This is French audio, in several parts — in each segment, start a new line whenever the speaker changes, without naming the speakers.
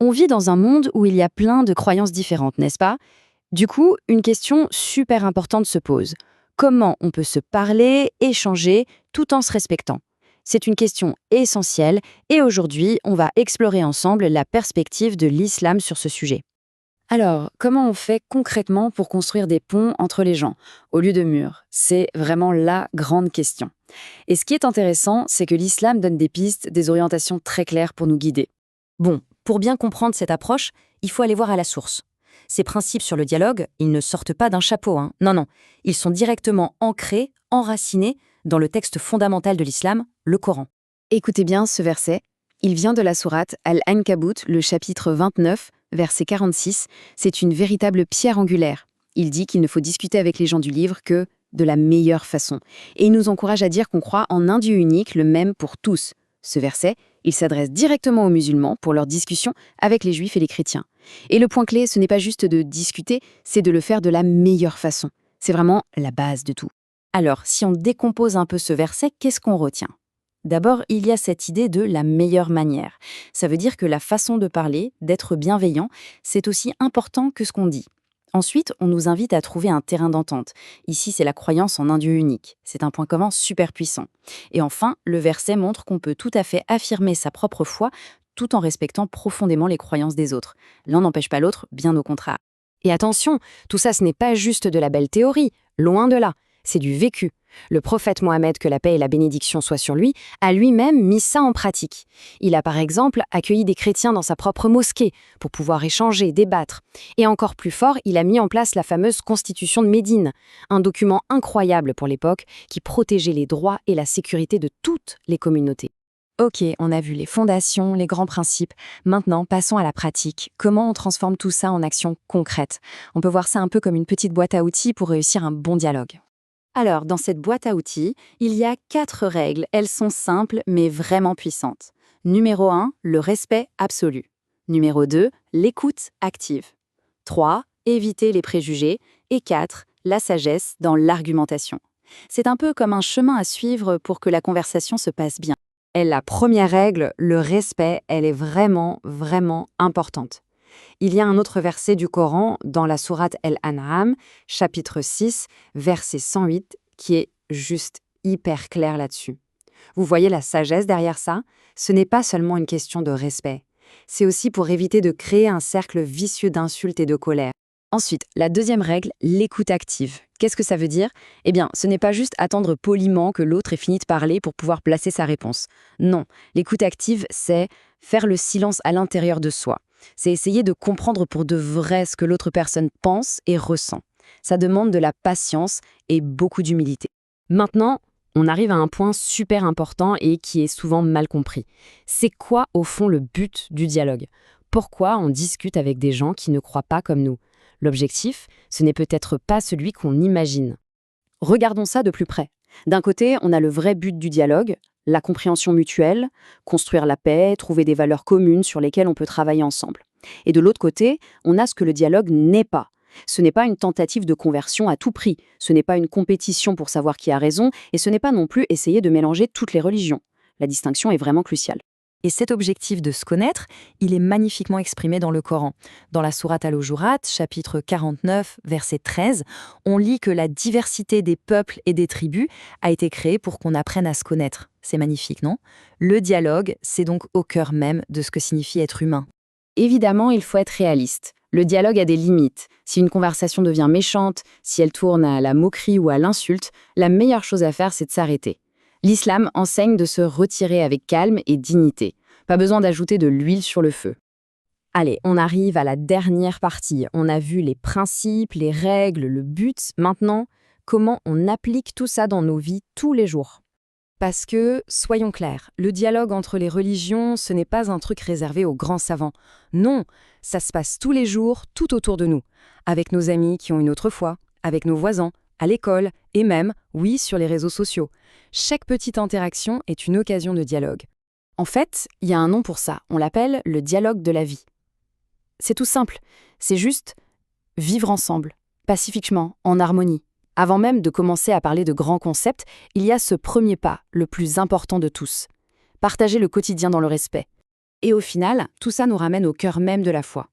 On vit dans un monde où il y a plein de croyances différentes, n'est-ce pas? Du coup, une question super importante se pose. Comment on peut se parler, échanger, tout en se respectant? C'est une question essentielle et aujourd'hui, on va explorer ensemble la perspective de l'islam sur ce sujet. Alors, comment on fait concrètement pour construire des ponts entre les gens, au lieu de murs? C'est vraiment la grande question. Et ce qui est intéressant, c'est que l'islam donne des pistes, des orientations très claires pour nous guider. Bon, pour bien comprendre cette approche, il faut aller voir à la source. Ces principes sur le dialogue, ils ne sortent pas d'un chapeau, hein. Non, non. Ils sont directement ancrés, enracinés dans le texte fondamental de l'islam, le Coran. Écoutez bien ce verset. Il vient de la sourate Al-Ankabut, le chapitre 29, verset 46. C'est une véritable pierre angulaire. Il dit qu'il ne faut discuter avec les gens du livre que de la meilleure façon. Et il nous encourage à dire qu'on croit en un Dieu unique, le même pour tous. Ce verset, il s'adresse directement aux musulmans pour leur discussion avec les juifs et les chrétiens. Et le point clé, ce n'est pas juste de discuter, c'est de le faire de la meilleure façon. C'est vraiment la base de tout. Alors, si on décompose un peu ce verset, qu'est-ce qu'on retient? D'abord, il y a cette idée de la meilleure manière. Ça veut dire que la façon de parler, d'être bienveillant, c'est aussi important que ce qu'on dit. Ensuite, on nous invite à trouver un terrain d'entente. Ici, c'est la croyance en un Dieu unique. C'est un point commun super puissant. Et enfin, le verset montre qu'on peut tout à fait affirmer sa propre foi tout en respectant profondément les croyances des autres. L'un n'empêche pas l'autre, bien au contraire. Et attention, tout ça, ce n'est pas juste de la belle théorie, loin de là. C'est du vécu. Le prophète Mohammed, que la paix et la bénédiction soient sur lui, a lui-même mis ça en pratique. Il a par exemple accueilli des chrétiens dans sa propre mosquée pour pouvoir échanger, débattre. Et encore plus fort, il a mis en place la fameuse Constitution de Médine, un document incroyable pour l'époque qui protégeait les droits et la sécurité de toutes les communautés. Ok, on a vu les fondations, les grands principes. Maintenant, passons à la pratique. Comment on transforme tout ça en actions concrètes? On peut voir ça un peu comme une petite boîte à outils pour réussir un bon dialogue. Alors, dans cette boîte à outils, il y a 4 règles. Elles sont simples, mais vraiment puissantes. Numéro 1, le respect absolu. Numéro 2, l'écoute active. 3, éviter les préjugés. Et 4, la sagesse dans l'argumentation. C'est un peu comme un chemin à suivre pour que la conversation se passe bien. Et la première règle, le respect, elle est vraiment, vraiment importante. Il y a un autre verset du Coran dans la sourate Al-An'am, chapitre 6, verset 108, qui est juste hyper clair là-dessus. Vous voyez la sagesse derrière ça? Ce n'est pas seulement une question de respect. C'est aussi pour éviter de créer un cercle vicieux d'insultes et de colère. Ensuite, la deuxième règle, l'écoute active. Qu'est-ce que ça veut dire? Eh bien, ce n'est pas juste attendre poliment que l'autre ait fini de parler pour pouvoir placer sa réponse. Non, l'écoute active, c'est faire le silence à l'intérieur de soi. C'est essayer de comprendre pour de vrai ce que l'autre personne pense et ressent. Ça demande de la patience et beaucoup d'humilité. Maintenant, on arrive à un point super important et qui est souvent mal compris. C'est quoi, au fond, le but du dialogue? Pourquoi on discute avec des gens qui ne croient pas comme nous? L'objectif, ce n'est peut-être pas celui qu'on imagine. Regardons ça de plus près. D'un côté, on a le vrai but du dialogue, la compréhension mutuelle, construire la paix, trouver des valeurs communes sur lesquelles on peut travailler ensemble. Et de l'autre côté, on a ce que le dialogue n'est pas. Ce n'est pas une tentative de conversion à tout prix, ce n'est pas une compétition pour savoir qui a raison, et ce n'est pas non plus essayer de mélanger toutes les religions. La distinction est vraiment cruciale. Et cet objectif de se connaître, il est magnifiquement exprimé dans le Coran. Dans la sourate Al-Hujurat, chapitre 49, verset 13, on lit que la diversité des peuples et des tribus a été créée pour qu'on apprenne à se connaître. C'est magnifique, non? Le dialogue, c'est donc au cœur même de ce que signifie être humain. Évidemment, il faut être réaliste. Le dialogue a des limites. Si une conversation devient méchante, si elle tourne à la moquerie ou à l'insulte, la meilleure chose à faire, c'est de s'arrêter. L'islam enseigne de se retirer avec calme et dignité. Pas besoin d'ajouter de l'huile sur le feu. Allez, on arrive à la dernière partie. On a vu les principes, les règles, le but. Maintenant, comment on applique tout ça dans nos vies tous les jours? Parce que, soyons clairs, le dialogue entre les religions, ce n'est pas un truc réservé aux grands savants. Non, ça se passe tous les jours, tout autour de nous. Avec nos amis qui ont une autre foi, avec nos voisins, à l'école et même, oui, sur les réseaux sociaux. Chaque petite interaction est une occasion de dialogue. En fait, il y a un nom pour ça, on l'appelle le dialogue de la vie. C'est tout simple, c'est juste vivre ensemble, pacifiquement, en harmonie. Avant même de commencer à parler de grands concepts, il y a ce premier pas, le plus important de tous. Partager le quotidien dans le respect. Et au final, tout ça nous ramène au cœur même de la foi.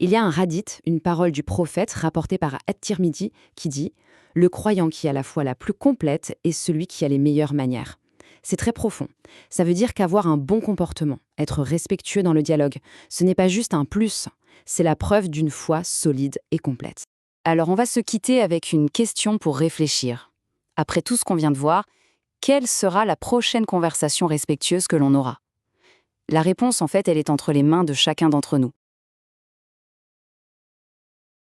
Il y a un hadith, une parole du prophète rapportée par At-Tirmidhi, qui dit « Le croyant qui a la foi la plus complète est celui qui a les meilleures manières ». C'est très profond. Ça veut dire qu'avoir un bon comportement, être respectueux dans le dialogue, ce n'est pas juste un plus, c'est la preuve d'une foi solide et complète. Alors on va se quitter avec une question pour réfléchir. Après tout ce qu'on vient de voir, quelle sera la prochaine conversation respectueuse que l'on aura? La réponse, en fait, elle est entre les mains de chacun d'entre nous.